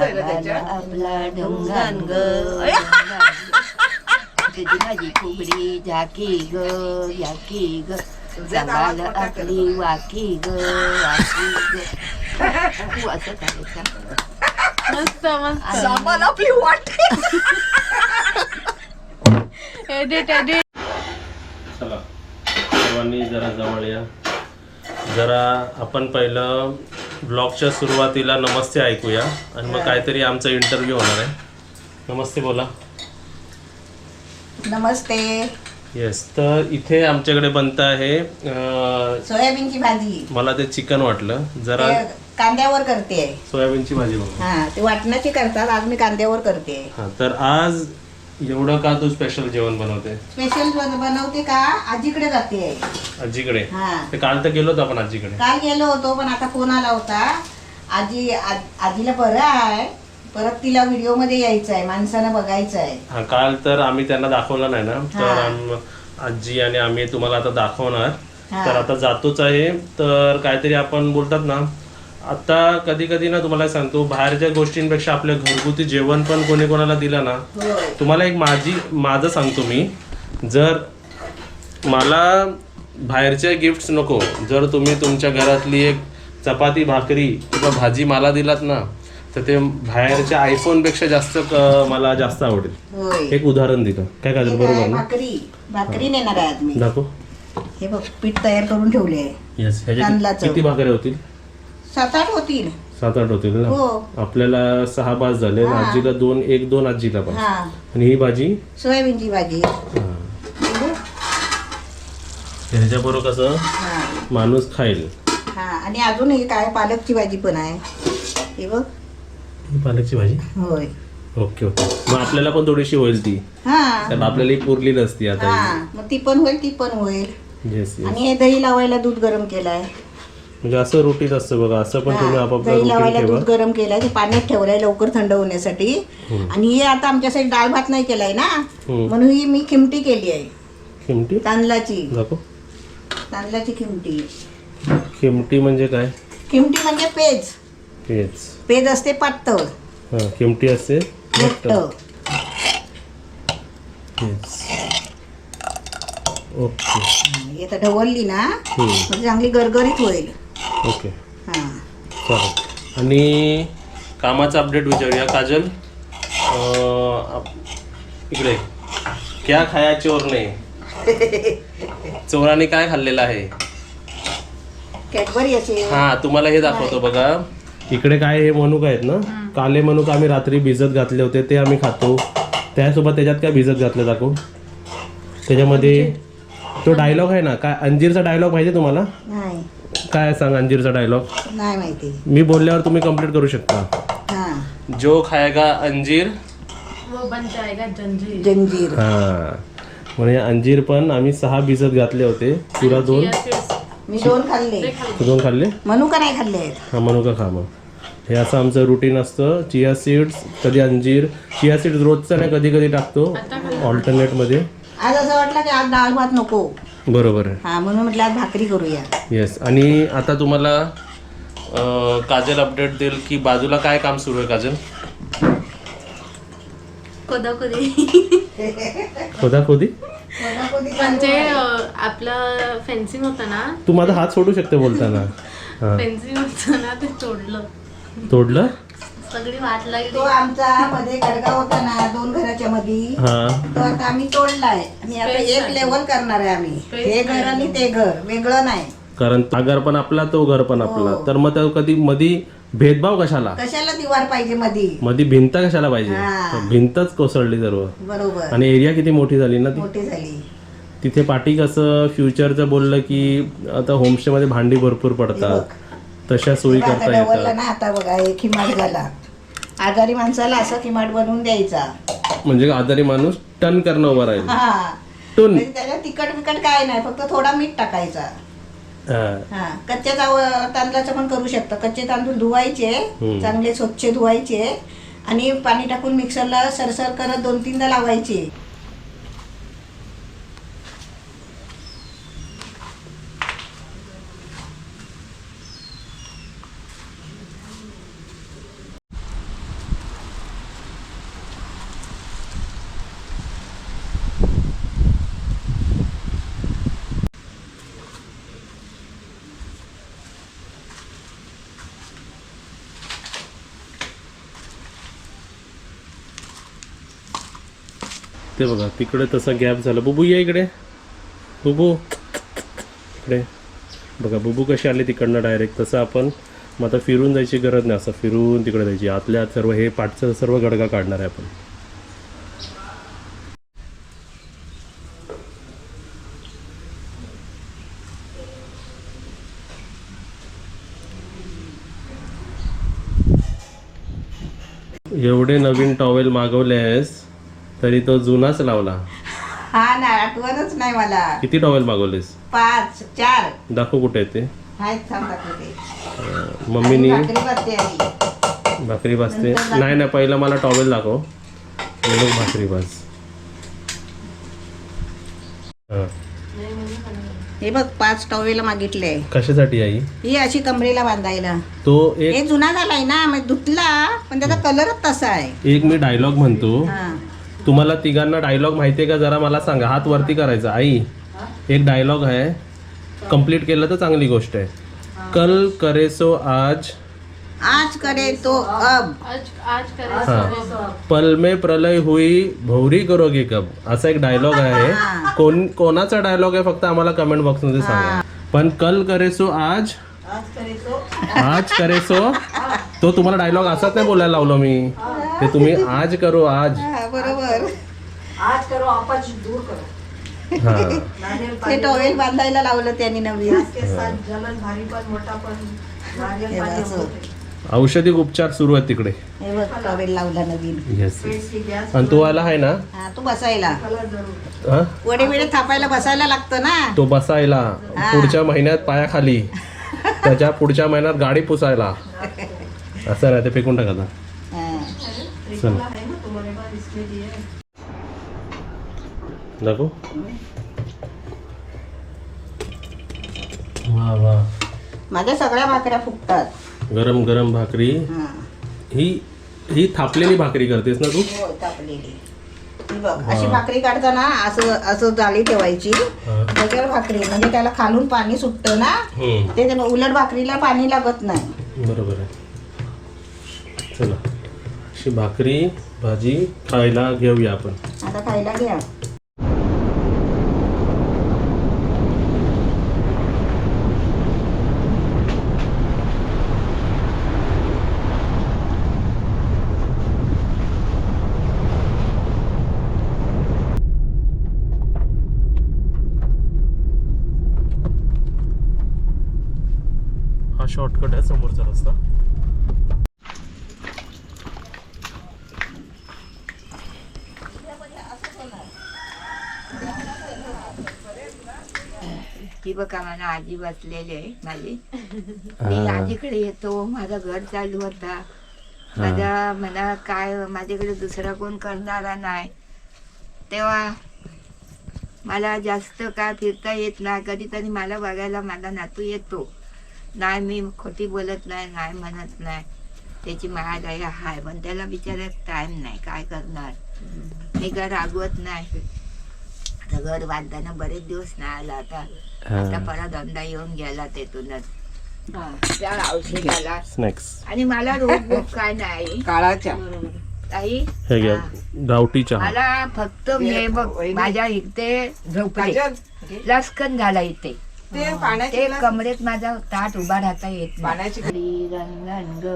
आहे ना त्याच्यात आपला ढुंगान ग त्याची भाजी फुगडी झाकी ग याकी ग सांगाल आपली वाकी ग वाकी ग तू असं करायचं मस्त मस्त सांगाल आपली वाटी एडिट एडिट. चला सर्वांनी जरा जवळ या. जरा आपण पहिलं ब्लॉगच्या सुरुवातीला नमस्ते ऐकूया आणि मग काहीतरी आमचा इंटरव्ह्यू होणार आहे. नमस्ते बोला. नमस्ते. येस, तर इथे आमच्याकडे बनतं आहे सोयाबीनची भाजी. मला ते चिकन वाटलं जरा. कांद्यावर करते. सोयाबीनची भाजी बघा. हा ते वाटणाची करतात, आज मी कांद्यावर करते. हा, तर आज एवढं का तू स्पेशल जेवण बनवते? स्पेशल बनवते का आजीकडे जाते. आजीकडे? हा ते काल तर गेलो होतो आपण आजीकडे. काल गेलो होतो पण आता फोन आला होता. आजीला बरं आहे, परत तिला व्हिडिओ मध्ये यायचं आहे, माणसानं बघायचं आहे. हा, काल तर आम्ही त्यांना दाखवलं नाही ना, तर आजी आणि आम्ही तुम्हाला आता दाखवणार. तर आता जातोच आहे. तर काहीतरी आपण बोलतात ना, आता कधी कधी ना तुम्हाला सांगतो, बाहेरच्या गोष्टींपेक्षा आपल्या घरगुती जेवण पण कोणी कोणाला दिलं ना. तुम्हाला एक माझं सांगतो मी, जर मला बाहेरचे गिफ्ट्स नको, जर तुम्ही तुमच्या घरातली एक चपाती भाकरी किंवा भाजी मला दिलात ना, तर ते बाहेरच्या आयफोनपेक्षा जास्त मला जास्त आवडेल. एक उदाहरण दिलं काय काय बरोबर ना. भाकरी नेणार आहे आज मी. दाखव. हे बघ पीठ तयार करून ठेवले आहे. येस, ह्याच्या किती भाकऱ्या होतील? 7-8 होतील. 7-8 होतील ना. आपल्याला 6 पास झाले. आजीला 2 आजीला पास. आणि ही भाजी सोयाबीनची भाजी. ह्याच्या बरोबर कसं माणूस खाईल. हा, आणि अजून हे काय पालकची भाजी पण आहे. हे बघ पालकची भाजी. होय. ओके ओके, मग आपल्याला पण थोडीशी होईल ती. कारण आपल्याला पुरली नसती आता. मग ती पण होईल, ती पण होईल. Yes yes. आणि हे दही लावायला दूध गरम केलाय. म्हणजे असं रुटीन असतं बघा, असं पण तुम्ही आपापलं दही लावायला रुटीन ठेवा. दूध गरम केलाय, ते पाण्यात ठेवलंय लवकर थंड होण्यासाठी. आणि हे आता आमच्यासाठी डाळ भात नाही केलाय ना, म्हणून ही मी खिमटी केली आहे. खिमटी तांदळाची. दाखव. तांदळाची खिमटी. खिमटी म्हणजे काय? खिमटी म्हणजे पेज. पेज. पेज असते पातळ. हा, खिमटी असते घट्ट. ओके. हे तर ढवळली ना म्हणजे चांगली गरगरीत होईल. ओके हा चालेल. आणि कामाचा अपडेट विचारूया. काजल, इकडे क्या खाया चोरने? चोराने काय खाल्लेलं आहे? कॅडबरी असे. हा, तुम्हाला हे दाखवतो बघा. इकडे काय हे मनुका आहेत ना, काले मनुका आम्ही रात्री भिजत घातले होते, ते आम्ही खातो. त्यासोबत त्याच्यात काय भिजत घातलं दाखव. त्याच्यामध्ये तो डायलॉग आहे ना, काय अंजीरचा डायलॉग माहिती तुम्हाला? नाही. काय सांग अंजीरचा डायलॉग. नाही माहिती. मी बोलल्यावर तुम्ही कंप्लीट करू शकता. हा. जो खाएगा अंजीर वो बन जाएगा जंजीर. जंजीर. हा, म्हणजे अंजीर पण आम्ही 6 भिजत घातले होते. तुला 2? मी 2 खाल्ले. तू 2 खाल्ले? मनुका नाही खाल्ले. हा, मनुका खा. मग हे असं आमचं रुटीन असतं. चिया सीड्स, कधी अंजीर. चिया सीड्स रोजचा नाही, कधी कधी टाकतो ऑल्टरनेट मध्ये. आज असं वाटलं की आज डाळ भात नको. बरोबर आहे. हा, म्हणून म्हटलं आज भाकरी करूया. येस. आणि आता तुम्हाला काजल अपडेट देईल की बाजूला काय काम सुरू आहे. काजल, खोदाखोदी म्हणजे आपलं फेन्सिंग होतं ना, तू माझा हात सोडू शकते बोलताना. फेन्सिंग होतं ना, ते तोडलं सगळी वाट लागली. तो आमचा मध्ये गडगा होता ना 2 घराच्या मध्ये, हा, तो आता आम्ही तोडलाय आणि आता एक लेवल करणार आहे आम्ही. हे घर आणि ते घर वेगळं नाही, कारण हा घर पण आपला, तो घर पण आपला. तर मग त्या कधी मधी भेदभाव कशाला? कशाला दिवार पाहिजे मधी भिंत कशाला पाहिजे? भिंतच कोसळली सर्व. बरोबर. आणि एरिया किती मोठी झाली ना ती. मोठी झाली. तिथे पाठी कसं फ्युचरचं बोललं की आता होमस्टे मध्ये भांडी भरपूर पडतात, तशा सोयी करता येतात. ना आता बघा एक किमाट झाला. आजारी माणसाला असं किमाट बनवून द्यायचा, म्हणजे आजारी माणूस टन करणं उभा राहील. टन म्हणजे त्याच्यात तिखट बिकट काय नाही, फक्त थोडा मीठ टाकायचा. कच्च्या तांदळाचं पण करू शकता. कच्चे तांदूळ धुवायचे, चांगले स्वच्छ धुवायचे आणि पाणी टाकून मिक्सरला सरसर करत 2-3दा लावायचे. दिसते बघा तिकडे तसा गॅप झाला. बुबू या इकडे, बुबू इकडे बघा. बुबू कशी आली तिकडनं डायरेक्ट. तसं आपण मग आता फिरून जायची गरज नाही, असं फिरून तिकडे जायची. आतल्या आत सर्व हे पाठचं सर्व गडगा काढणार आहे आपण. एवढे नवीन टॉवेल मागवलेस तरी तो जुनाच लावला. हा ना, आठवणच नाही मला. किती टॉवेल मागवलेस? 5 4 दाखव कुठे आहे ते. आहेत, थांब दाखवते. मम्मीनी भाकरी भाजते आधी. भाकरी भाजते. नाही नाही, पहिलं मला टॉवेल दाखव, मग भाकरी भाज. हां, हे बघ 5 टॉवेल मागितले. कशासाठी आई? ही अशी कमरेला बांधायला. तो एक हे जुना झालाय ना, मग धुतला पण त्याचा कलरच तसा आहे. एक मी डायलॉग म्हणतो, हा. तुम्हाला तिघांना डायलॉग माहितीये का? जरा मला सांगा. हात वरती करायचा. आई, एक डायलॉग आहे, कंप्लीट केलं तर चांगली गोष्ट आहे. कल करे सो आज, आज करे तो अब, आज करे हाँ, पल में प्रलय हुई भौरी करोगे कब, असा एक डायलॉग आहे. कोणाचा डायलॉग आहे फक्त आम्हाला कमेंट बॉक्स मध्ये सांगा. पण कल करे सो आज, आज करे सो, तो तुम्हाला डायलॉग असाच नाही बोलायला लावलो मी. ते तुम्ही आज करो आज. हा, बरोबर. आज करो आपच दूर करो. हा, ते टॉवेल बांधायला लावलं त्यांनी नवीन. के साथ जलन भारी पण मोठा पण नारियल पाणी होते. औषधिक उपचार सुरू आहेत तिकडे. हे बघ टॉवेल लावला नवीन. येस. पेटची गॅस आणि तो आला आहे ना, हा, तू बसायला कलर जरूर. हा, वडे बिडे थापायला बसायला लागतं ना. तो बसायला. पुढच्या महिन्यात पायाखाली, त्याच्या पुढच्या महिन्यात गाडी पुसायला. असं नाही, ते फेकून टाका. हा. चल है ना तुम्हारे पास, इसमें दिए हैं. दाखव. वा वा, माझ्या सगळ्या भाकऱ्या फुगतात. गरम गरम भाकरी. हा. ही थापलेली भाकरी करतेस ना तू? हो, तापलेली. ही बघ, अशी भाकरी काढताना असं असं जाळी ठेवायची. हा. त्याच्यावर भाकरी, म्हणजे त्याला खालून पाणी सुटतं ना, ते उलट भाकरीला पाणी लागत नाही. बरोबर आहे. चला, अशी भाकरी भाजी खायला घेऊया आपण. आता खायला घ्या. हा शॉर्टकट आहे, समोरचा रस्ता. ती बघा मला आजी बसलेली आहे माझी. मी आजीकडे येतो, माझं घर चालू होता. माझ्या मला काय, माझ्याकडे दुसरा कोण करणारा नाही. तेव्हा मला जास्त काय फिरता येत नाही. कधीतरी मला बघायला माझा नातू येतो. नाही, मी खोटी बोलत नाही, नाही म्हणत नाही. त्याची माया दया हाय, पण त्याला बिचारायला टाइम नाही. काय करणार, मी घर रागवत नाही. आता घर बांधताना बरेच दिवस नाही आला. आता परत अंदा येऊन गेला तिथूनच. त्या औषधाला स्नॅक्स. आणि मला रोग भोग काय नाही. काळाच्या ताई, हे घ्या, गावठी चहा. मला फक्त हे बघ, माझ्या इथे झोपले लसकन झाला इथे. ते कमरेत माझा ताट उभा राहता येत नाही. रंगन ग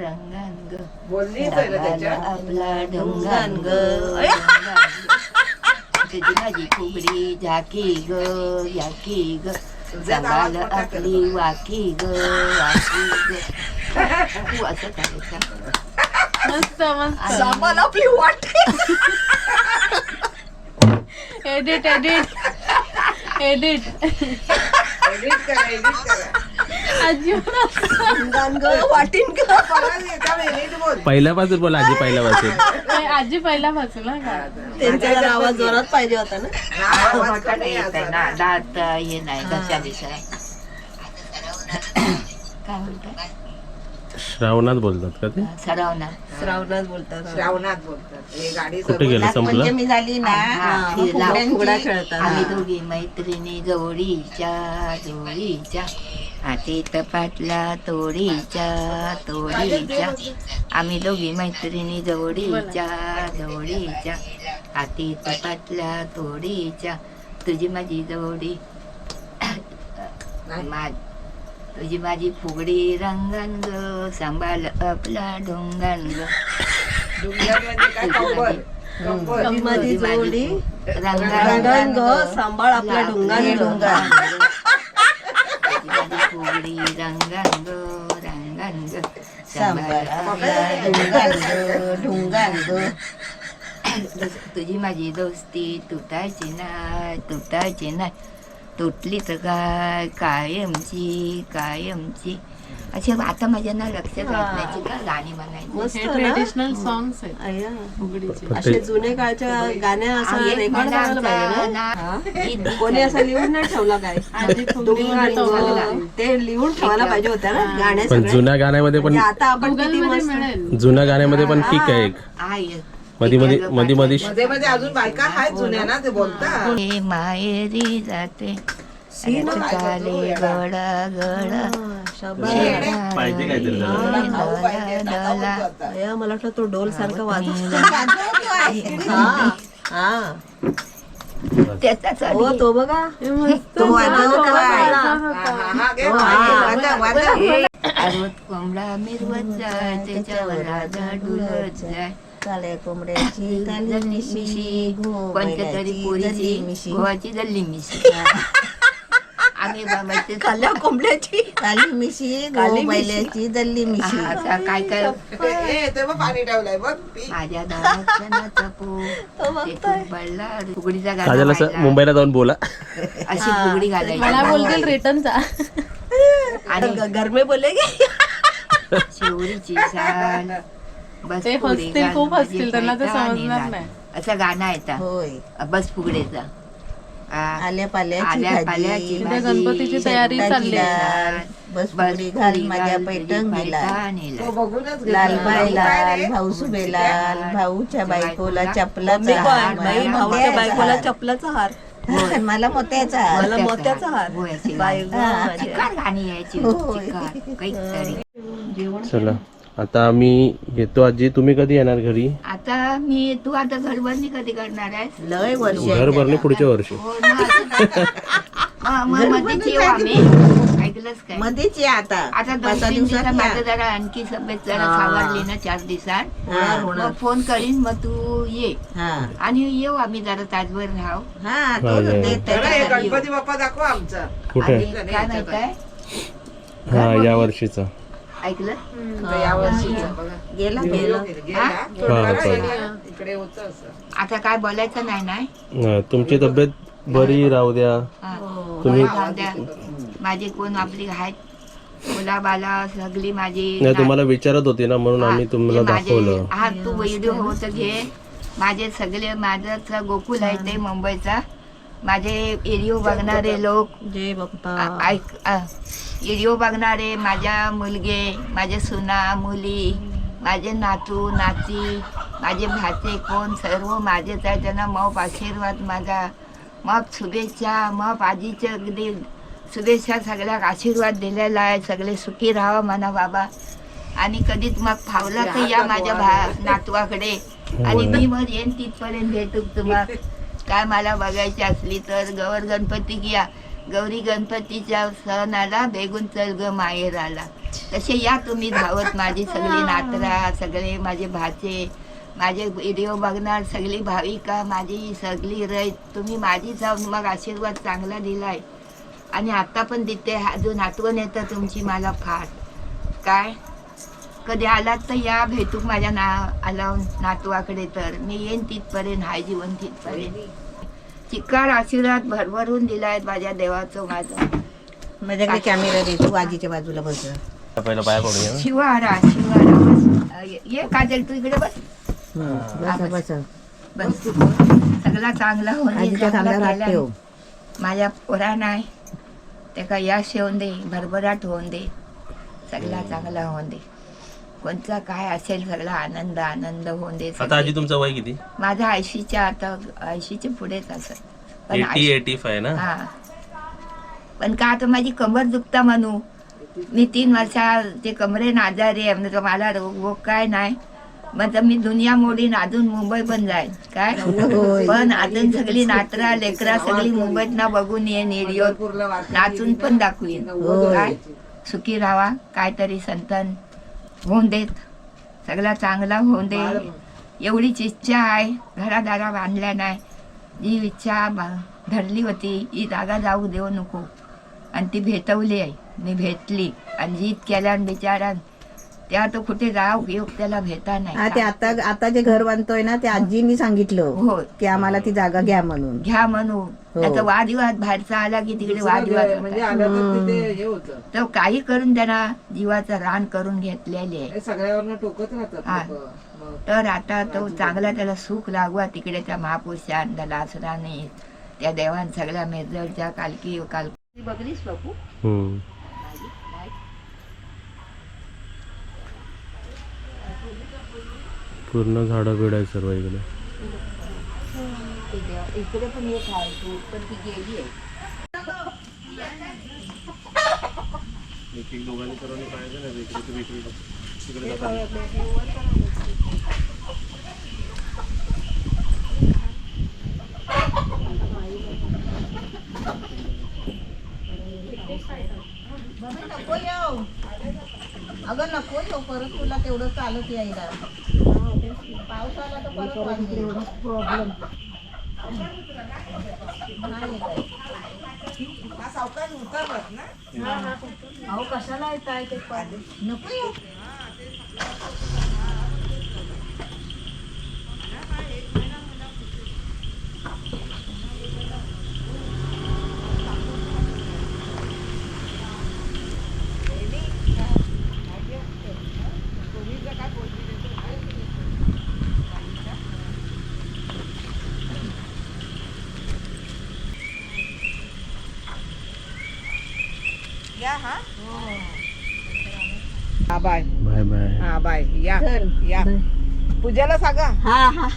रंगन ग आपला ढंगन ग, तुझी माझी फुगडी झाकी ग झाकी ग, जगाल आपली वाकी ग वाकी ग. तू असं करायचं. मस्त मस्त. आम्हाला आपली वाट. Edit edit edit. एडिट करा. आजी वाटीन का पहिल्यापासून बोला आजी, पहिल्यापासून. आजी पहिला बसला का? त्यांचा जरा आवाज जोरात पाहिजे होता ना. मोठा नाही येत आहे ना, दात हे नाही घसा बिसा. काय म्हणतात, श्रावणात बोलतात का ते? सरावणार. श्रावणात बोलतात. हे गाडी कुठे गेलं, संपलं? नागपंचमी झाली ना, फुगड्या खेळतात. आम्ही दोघी मैत्रिणी जोडीच्या जोडीच्या हाती तपाटला तोडीच्या तोडीच्या, आम्ही दोघी मैत्रिणी जवळीच्या जवळीच्या, हाती तपाटला तोडीच्या, तुझी माझी जवळी तुझी माझी फुगडी रंगन ग, सांभाळ आपला ढोंगण ग, तुझी माझी जोडी रंगन ग, सांभाळ आपला ढुंगान ढुंगान. तुझी माझी फुगडी रंगन ग रंगन ग, सांभाळ तुझी माझी दोस्ती तुटायची नाही तुटायची नाही, तुटली तर काय कायमची कायमची. असे आता माझ्या ना लक्षात राहण्याची का गाणी म्हणायची. मस्त हे ना? ट्रेडिशनल सॉंग्स आहेत अय्या. फुगडीचे. असे जुने काळच्या गाण्या असं एक रेकॉर्ड मला करायला पाहिजे ना. आमचा गीत कोणी असं लिहून नाही ठेवला काय आधी फुगडी ढुंगान ग, ते लिहून ठेवायला पाहिजे होत्या ना गाण्या पण सगळ्या. जुन्या गाण्यामध्ये पण म्हणजे आता आपण गुगल किती मध्ये मस्त मिळेल. जुन्या गाण्यामध्ये पण किक आहे एक. आहे. मध्ये मध्ये मध्ये मध्ये मध्ये अजून बायका आहेत जुन्या ना ते बोलतात. हे माहेरी जाते चाले गडा गडा पाहिजे काहीतरी डला अय्या, मला वाटलं तो डोल सारखा वाजत त्याचा हो तो बघा हे मस्त तो वाजवतो आहे. हा घे आरवत कोंबडा मिरवत जाय त्याच्यावर राजा डुलत जाय, काळ्या कोंबड्याची काली मिशी, कोणत्या तरी बैलाची पोरीची जल्ली मिशी. गोवाची जल्ली मिशी. आम्ही बाबाचे काल्या कोंबड्याची काली मिशी काली बैलाची जल्ली मिशी. आता काय काय ते बघ पाणी ठेवलंय बघ पी. माझ्या दाराच्या तेथून पडला फुगडीचा गाणं काजल असं गायला. मुंबईला जाऊन बोला. अशी फुगडी मला घालायची बोलतील रिटर्नचा. आणि गरमे बोले शिवरीची चाल बस ते फुगडी हसतील, गाणं खूप म्हणजे हसतील, त्यांना ते पैठणी समजणार गाणं. नाही. असं गाणं येतं होय. बस फुगडीचा आल्या पाल्याची आल्या पाल्याची भाजी, तिथे गणपतीची तयारी चालली आहे. बस फुगडी घाल माझ्या पैठणीला, तो बघूनच लाल घेतलं. बाई काय लाल रे? भाऊ सुबे लाल, भाऊच्या बायकोला मी चपलाचा पण हार, बाई मला भाऊच्या मोत्याचा बायकोला हार. चपलाचा हार, मला मोत्याचा हार. मला मोत्याचा हार. गोव्याची बाई गाणी. गं माझ्या. चिकार गाणी यायची होय. चिकार काहीतरी. चला आता आम्ही येतो. आजी तुम्ही कधी येणार घरी? आता तू आता घरबंदी कधी करणार आहेस? लय वर्ष घर भरणे पुढच्या वर्षी. हो ना. मध्येच येऊ आम्ही, ऐकलंच काय? मध्येच या आता आता 2-3 5 दिवसात दिवसात माझं या. जरा आणखी तब्येत जरा सावरली ना 4 दिवसात हा. मग फोन करीन, मग तू ये हा आणि येऊ आम्ही जरा तासभर राहू. हा तो हा, ते या. चला, हे त्याच्यासाठी गणपती बाप्पा दाखव आमचा. कुठे? आणि काय माहितीये हा या वर्षीचा. ऐकलं तर या वर्षीचं बघा. गेला गेला. हा? थोडं हा. गेला. इकडे होतं असं. आता काय बोलायचं नाही ना. हा, तुमची तब्येत बरी राहू द्या. हा. तुम्ही- जाऊ द्या. माझी कोण आपली आहेत मुला बाला सगळी माझी नाही तुम्हाला विचारत होती ना म्हणून आम्ही तुम्हाला दाखवलं. हा तू व्हिडिओ होत घे. माझे सगळे माझं गोकुल आहे ते मुंबईचा. माझे व्हिडिओ बघणारे लोक जय बाप्पा. ऐक व्हिडिओ बघणारे माझ्या मुलगे, माझे सुना मुली, माझे नातू नाती, माझे भाचे कोण सर्व माझेच आहे. त्यांना मग आशीर्वाद माझा, मग शुभेच्छा, मग आजीच्या अगदी शुभेच्छा, सगळ्या आशीर्वाद दिलेला आहे. सगळे सुखी राहा म्हणा बाबा. आणि कधीच मग फावला तर या माझ्या नातवाकडे आणि मी मग येईन तिथपर्यंत भेटू तुम्हाला. काय मला बघायची असली तर गौर गणपती घ्या, गौरी गणपतीच्या सण आला बेगून चल ग माहेर आला. तसे या तुम्ही धावत. माझी सगळी नातरा, सगळे माझे भाचे, माझे व्हिडिओ बघणार सगळी भाविका, माझी सगळी रय तुम्ही माझी जाऊन मग आशीर्वाद चांगला दिलाय आणि आता पण देते. अजून आठवण येतं तुमची मला फार. काय कधी आलात तर या भेटू माझ्या आला नातवाकडे. तर मी येईन तिथपर्यंत, हाय जीवन तिथपर्यंत. चिकार आशीर्वाद भरभरून दिलाय माझ्या देवाचं माझा. माझ्याकडे कॅमेरा दे, तू आजीच्या बाजूला बस. पहिला पाया पडूया. शिवारा शिवारा बस. ये काजल तू इकडे बस. बस बस बस तू सगळा चांगला होऊन दे, आजीच्या चांगला खांद्यावर हात केला. ठेव. माझ्या पोरा नाही ते का यश होऊन दे, भरभराट होऊन दे, सगळा चांगला होऊन दे. कोणता काय असेल सगळा आनंद आनंद होऊन दे. आता आजी तुमचं वय किती? माझा 80च्या आता 80च्या पुढेच असत. पण 80-85 ना? हा पण का आता माझी कमर दुखता म्हणू मी 3 वर्षा ते कमरेन आजारी आहे म्हणजे मला रोग काय नाही म्हणजे मी दुनिया मोडीन अजून मुंबई पण जाईन काय पण अजून सगळी नातरा लेकरा सगळी मुंबईत ना बघून येईन व्हिडिओ नाचून पण दाखवीन काय सुखी राहा काहीतरी संतन होऊन देत सगळा चांगला होऊन दे एवढीच इच्छा आहे घरादारा बांधल्या नाही जी इच्छा धरली होती ही जागा जाऊ देऊ नको आणि ती भेटवली आहे मी भेटली आणि जीत केल्यान बिचारान त्या तो कुठे जा उपयोग त्याला भेटा हा ते नाही आता जे घर बांधतोय ना ते आजींनी सांगितलं होय की आम्हाला ती जागा घ्या म्हणून. घ्या म्हणून आता वादविवाद बाहेरचा आला की तिकडे वादविवाद म्हणजे होतात. आलं तर तिथे हे होतं तर काही करून त्यांना जीवाचं रान करून घेतलेले आहे हे सगळ्यावरनं टोकत राहतात हा. लोकं. मग तर आता तो चांगला त्याला सुख लागवा तिकडे त्या महापुरुषान त्या लासराने त्या देवान सगळ्या मेजरच्या कालकी बघलीस बापू हम्म. पूर्ण झाडं बिड आहे सर्व इकडे. इकडे पण एक आहे तू पण ती गेली आहे एक दोघांनी सर्वांनी पाहिजे ना इकडे तुम्ही तिकडे नको येऊ अगं नको येऊ परत तुला तेवढं चालत यायला पाऊस आला तर परत प्रॉब्लेम हा सावकाश उतरलात ना अहो कशाला येत आहे ते नको येऊ हा बाय बाय बाय. हा बाय या या पूजाला सांगा हा हा